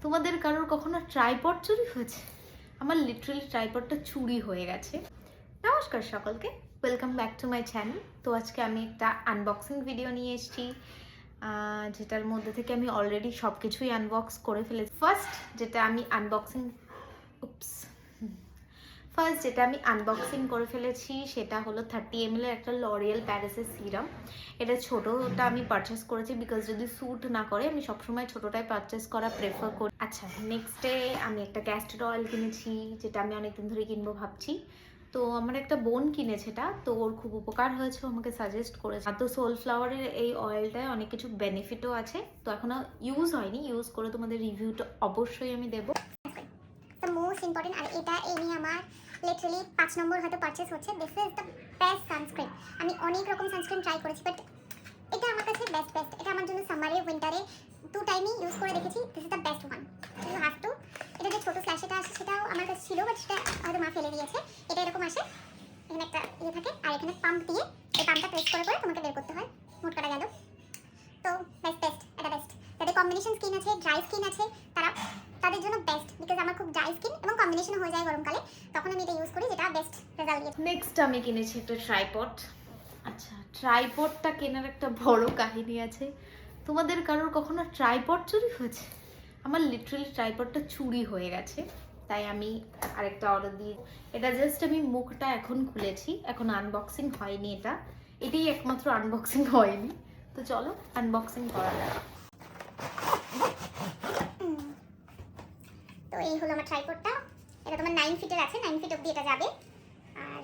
তোমাদের কারোর কখনো ট্রাইপড চুরি হয়েছে? আমার লিটারালি ট্রাইপডটা চুরি হয়ে গেছে। নমস্কার সকলকে, welcome back to my channel. তো আজকে আমি একটা আনবক্সিং ভিডিও নিয়ে এসেছি, যেটার মধ্যে থেকে আমি অলরেডি সব কিছুই আনবক্স করে ফেলেছি। ফার্স্ট যেটা আমি আনবক্সিং করে ফেলেছি সেটা হলো 30 ml এর একটা লরিয়াল প্যারিসের সিরাম। এটা ছোটোটা আমি পারচেস করেছি বিকজ যদি স্যুট না করে আমি সবসময় ছোটোটাই পারচেস করা প্রেফার করি। আচ্ছা, নেক্সটে আমি একটা ক্যাস্টর অয়েল কিনেছি, যেটা আমি অনেকদিন ধরে কিনবো ভাবছি। তো আমার একটা বোন কিনেছে এটা, তো ওর খুব উপকার হয়েছে, আমাকে সাজেস্ট করেছে। তো সোলফ্লাওয়ারের এই অয়েলটায় অনেক কিছু বেনিফিটও আছে, তো এখনো ইউজ হয়নি, ইউজ করে তোমাদের রিভিউটা অবশ্যই আমি দেবো। মোস্ট ইম্পর্টেন্ট, আর এটা নিয়ে আমার লিটারালি 5 নম্বর হয়তো পারচেস হচ্ছে। This is the best sunscreen. আমি অনেক রকম সানস্ক্রিন ট্রাই করেছি, বাট এটা আমার কাছে বেস্ট। এটা আমার জন্য সামারে উইন্টারে 2 টাইমই ইউজ করে দেখেছি। This is the best one, you have to. এটা যে ছোটো স্ল্যাশেটা আসে সেটাও আমার কাছে ছিল, বাট সেটা হয়তো মা ফেলে দিয়েছে। এটা এরকম আসে, এখানে একটা ইয়ে থাকে, আর এখানে পাম্প দিয়ে এই পাম্পটা প্রেস করে তোমাকে বের করতে হয়। মোট কাটা গেল। তো বেস্ট, এটা বেস্ট। যাদের কম্বিনেশন স্কিন আছে, ড্রাই স্কিন আছে, তাদের জন্য বেস্ট, বিকজ আমার খুব ড্রাই স্কিন এবং কম্বিনেশন হয়ে যায় গরমকালে, তখন আমি এটা ইউজ করি, যেটা বেস্ট রেজাল্ট দিয়েছে। নেক্সট আমি কিনেছি একটা ট্রাইপড। আচ্ছা, ট্রাইপডটা কেনার একটা বড় কাহিনী আছে। তোমাদের কারোর কখনো ট্রাইপড চুরি হয়েছে? আমার লিটারালি ট্রাইপডটা চুরি হয়ে গেছে, তাই আমি আরেকটা অর্ডার দিই। এটা জাস্ট আমি মুখটা এখন খুলেছি, এখন আনবক্সিং হয়নি। এটাই একমাত্র আনবক্সিং হয়নি। তো চলো আনবক্সিং করা যাক। তো এই হলো আমার ট্রাইপডটা। এটা তোমার 9 ফিটের আছে, 9 ফিট অবধি এটা যাবে। আর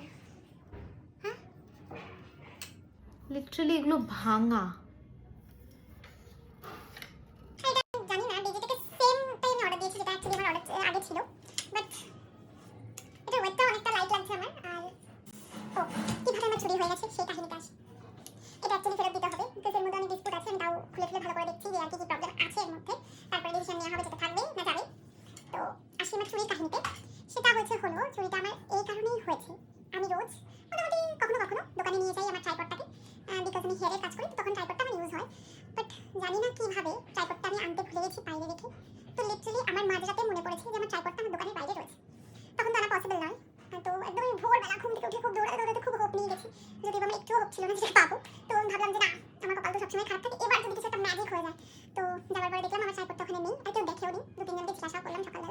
হ্যাঁ, লিটারালি এগুলো ভাঙা। এটা জানি না, ডিজিটাকে সেম টাইমে অর্ডার দিয়েছি, যেটা অ্যাকচুয়ালি আমার অর্ডার আগে ছিল, বাট এটা ওয়েটটা অনেকটা লাইট লাগছে আমার। আর ও কিভাবে আমার চুরি হয়ে গেছে সেই কাহিনীটা আসে। এটা অ্যাকচুয়ালি ফেরত দিতে হবে, বিকজ এর মধ্যে অনেক ডিসপুট আছে। আমি তাও খুলে ভালো করে দেখছি যে আর কি প্রবলেম আছে এর মধ্যে, তারপরে ডিসিশন নেওয়া হবে যেটা থাকবে না যাবে। তো আসি আমার চুরির কাহিনীতে। সেটা হলো চুরিটা আমার এই কারণেই হয়েছে। আমি রোজ মোটামুটি কখনো কখনো দোকানে নিয়ে যাই আমার ট্রাইপডটাকে, বিকজ আমি হেয়ারের কাজ করি, তো তখন ট্রাইপডটা আমার ইউজ হয়। বাট জানি না কীভাবে ট্রাইপডটা আমি আনতে ভুলে গেছি বাইরে রেখে। তো লিটারালি আমার মাঝরাতে মনে পড়েছে যে আমার ট্রাইপডটা আমার দোকানের বাইরে রয়েছে। তখন তো আনা পসিবল নয়। তো একদমই ভোরবেলা ঘুম থেকে উঠে খুব দৌড়াতে খুব হোপ নিয়ে গেছি, যদিও আমার একটুও হোপ ছিল না যেটা পাবো। তো ভাবলাম যে না, আমার কপাল তো সবসময় খারাপ থাকে, এবার যদি কিছু একটা ম্যাজিক হয়ে যায়। তো যাওয়ার পরে দেখলাম আমার ট্রাইপডটা ওখানে নেই, আর কেউ দেখেও নি। 2-3 জনকে জিজ্ঞাসা করলাম সকালবেলা,